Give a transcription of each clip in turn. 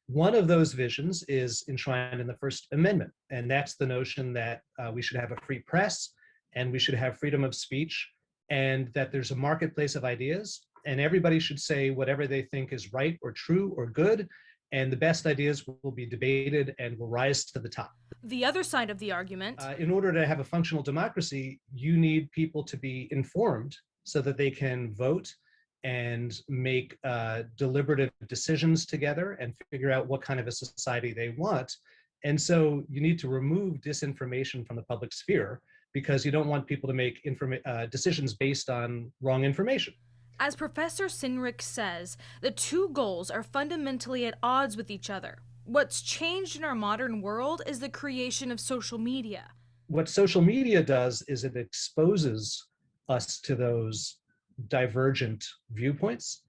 One of those visions is enshrined in the First Amendment, and that's the notion that we should have a free press and we should have freedom of speech, and that there's a marketplace of ideas, and everybody should say whatever they think is right or true or good, and the best ideas will be debated and will rise to the top. The other side of the argument. In order to have a functional democracy, you need people to be informed so that they can vote and make deliberative decisions together and figure out what kind of a society they want. And so you need to remove disinformation from the public sphere because you don't want people to make decisions based on wrong information. As Professor Sinrich says, the two goals are fundamentally at odds with each other. What's changed in our modern world is the creation of social media. What social media does is it exposes us to those divergent viewpoints,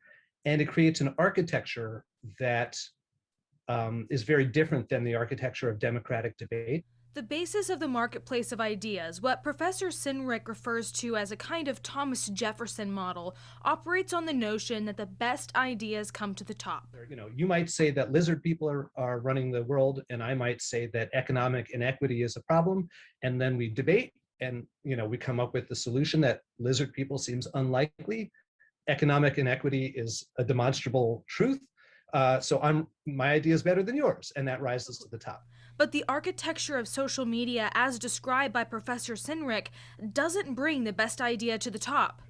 and it creates an architecture that is very different than the architecture of democratic debate. The basis of the marketplace of ideas, what Professor Sinrich refers to as a kind of Thomas Jefferson model, operates on the notion that the best ideas come to the top. You might say that lizard people are running the world, and I might say that economic inequity is a problem, and then we debate, and we come up with the solution that lizard people seems unlikely. Economic inequity is a demonstrable truth. So my idea is better than yours, and that rises to the top. But the architecture of social media, as described by Professor Sinrich, doesn't bring the best idea to the top.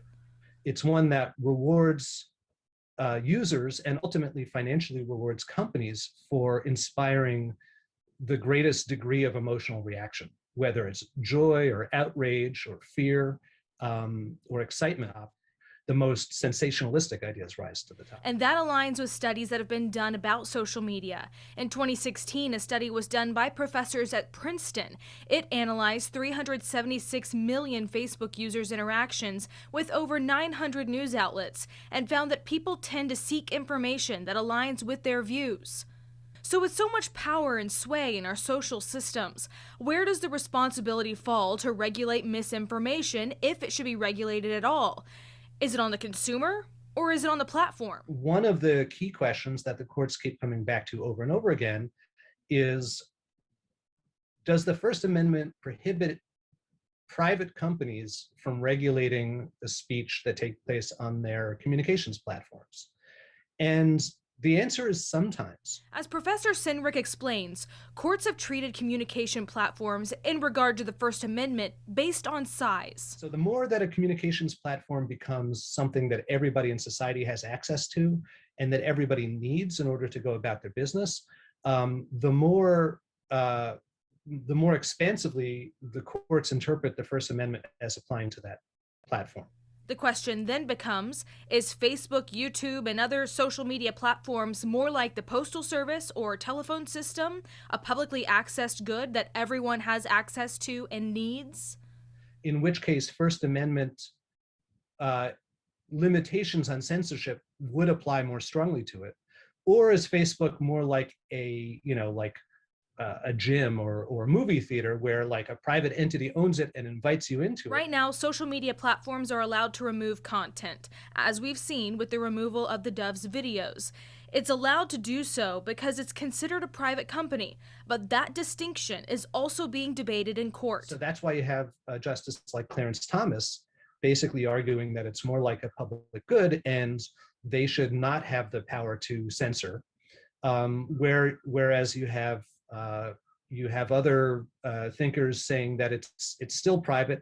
It's one that rewards users and ultimately financially rewards companies for inspiring the greatest degree of emotional reaction, whether it's joy or outrage or fear or excitement. The most sensationalistic ideas rise to the top. And that aligns with studies that have been done about social media. In 2016, a study was done by professors at Princeton. It analyzed 376 million Facebook users' interactions with over 900 news outlets and found that people tend to seek information that aligns with their views. So with so much power and sway in our social systems, where does the responsibility fall to regulate misinformation, if it should be regulated at all? Is it on the consumer or is it on the platform? One of the key questions that the courts keep coming back to over and over again is, does the First Amendment prohibit private companies from regulating the speech that takes place on their communications platforms? And the answer is sometimes. As Professor Sinrich explains, courts have treated communication platforms in regard to the First Amendment based on size. So the more that a communications platform becomes something that everybody in society has access to and that everybody needs in order to go about their business, the more expansively the courts interpret the First Amendment as applying to that platform. The question then becomes, is Facebook, YouTube, and other social media platforms more like the postal service or telephone system, a publicly accessed good that everyone has access to and needs? In which case, First Amendment limitations on censorship would apply more strongly to it. Or is Facebook more like a gym or movie theater where like a private entity owns it and invites you into it? Right now, social media platforms are allowed to remove content, as we've seen with the removal of the Dove's videos. It's allowed to do so because it's considered a private company, but that distinction is also being debated in court. So that's why you have justices like Clarence Thomas basically arguing that it's more like a public good and they should not have the power to censor, whereas you have other thinkers saying that it's still private.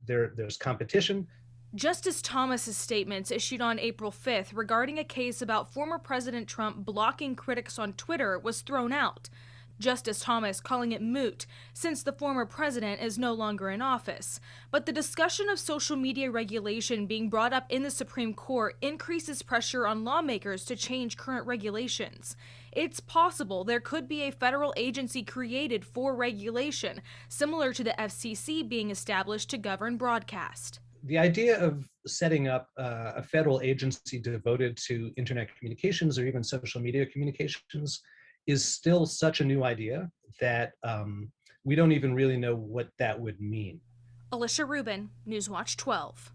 There's competition. Justice Thomas's statements issued on April 5th regarding a case about former President Trump blocking critics on Twitter was thrown out. Justice Thomas calling it moot since the former president is no longer in office. But the discussion of social media regulation being brought up in the Supreme Court increases pressure on lawmakers to change current regulations. It's possible there could be a federal agency created for regulation, similar to the FCC being established to govern broadcast. The idea of setting up a federal agency devoted to internet communications or even social media communications is still such a new idea that we don't even really know what that would mean. Alicia Rubin, Newswatch 12.